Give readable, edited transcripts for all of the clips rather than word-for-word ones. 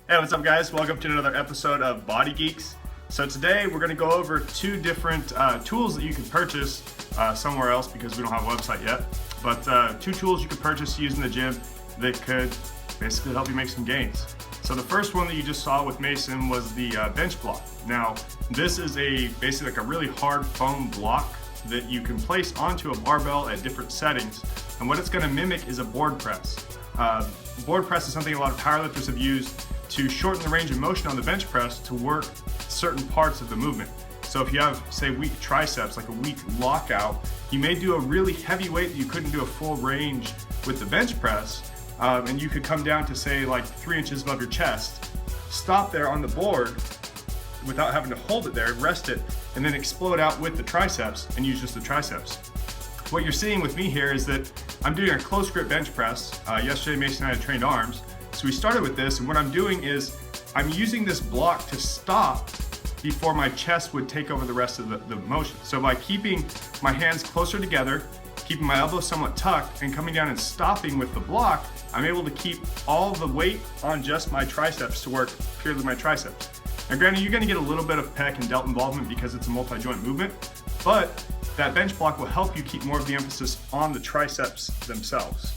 Hey, what's up guys? Welcome to another episode of BodyGeeks. So today we're going to go over two different tools that you can purchase somewhere else because we don't have a website yet. But two tools you can purchase to use in the gym that could basically help you make some gains. So the first one that you just saw with Mason was the bench block. Now this is basically like a really hard foam block that you can place onto a barbell at different settings. And what it's going to mimic is a board press. Board press is something a lot of powerlifters have used to shorten the range of motion on the bench press to work certain parts of the movement. So if you have, say, weak triceps, like a weak lockout, you may do a really heavy weight that you couldn't do a full range with the bench press, and you could come down to, say, like 3 inches above your chest, stop there on the board without having to hold it there, rest it, and then explode out with the triceps and use just the triceps. What you're seeing with me here is that I'm doing a close grip bench press. Yesterday Mason and I had trained arms. So we started with this, and what I'm doing is I'm using this block to stop before my chest would take over the rest of the motion. So by keeping my hands closer together, keeping my elbows somewhat tucked, and coming down and stopping with the block, I'm able to keep all the weight on just my triceps to work purely my triceps. Now granted, you're gonna get a little bit of pec and delt involvement because it's a multi-joint movement, but that bench block will help you keep more of the emphasis on the triceps themselves.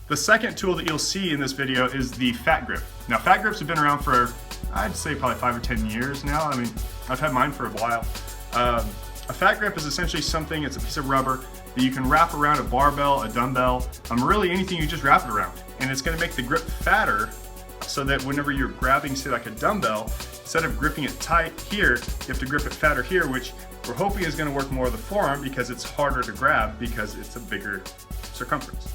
The second tool that you'll see in this video is the fat grip. Now fat grips have been around for, I'd say probably 5 or 10 years now. I mean, I've had mine for a while. A fat grip is essentially something, it's a piece of rubber that you can wrap around a barbell, a dumbbell, really anything you just wrap it around. And it's gonna make the grip fatter so that whenever you're grabbing, say like a dumbbell, instead of gripping it tight here, you have to grip it fatter here, which we're hoping is gonna work more of the forearm because it's harder to grab because it's a bigger circumference.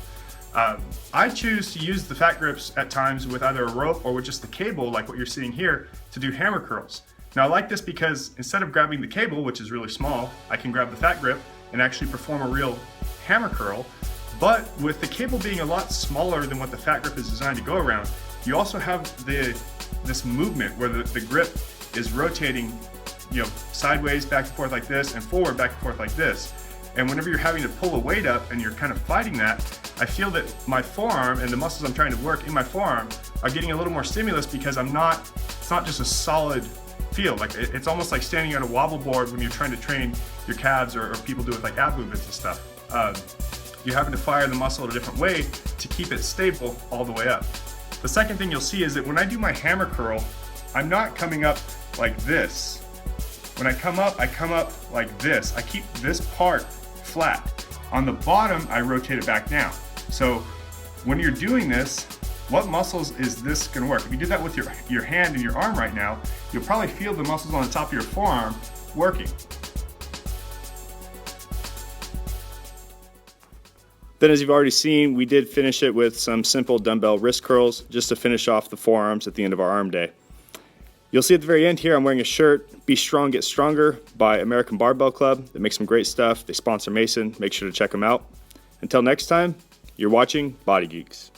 I choose to use the fat grips at times with either a rope or with just the cable, like what you're seeing here, to do hammer curls. Now I like this because instead of grabbing the cable, which is really small, I can grab the fat grip and actually perform a real hammer curl. But with the cable being a lot smaller than what the fat grip is designed to go around, you also have this movement where the grip is rotating, sideways, back and forth like this, and forward, back and forth like this. And whenever you're having to pull a weight up and you're kind of fighting that, I feel that my forearm and the muscles I'm trying to work in my forearm are getting a little more stimulus because it's not just a solid feel. Like it's almost like standing on a wobble board when you're trying to train your calves or people do with like ab movements and stuff. You're having to fire the muscle in a different way to keep it stable all the way up. The second thing you'll see is that when I do my hammer curl, I'm not coming up like this. When I come up like this. I keep this part flat. On the bottom, I rotate it back down. So when you're doing this, what muscles is this gonna work? If you do that with your hand and your arm right now, you'll probably feel the muscles on the top of your forearm working. Then as you've already seen, we did finish it with some simple dumbbell wrist curls just to finish off the forearms at the end of our arm day. You'll see at the very end here, I'm wearing a shirt, Be Strong, Get Stronger by American Barbell Club. They make some great stuff. They sponsor Mason. Make sure to check them out. Until next time, you're watching BodyGeeks.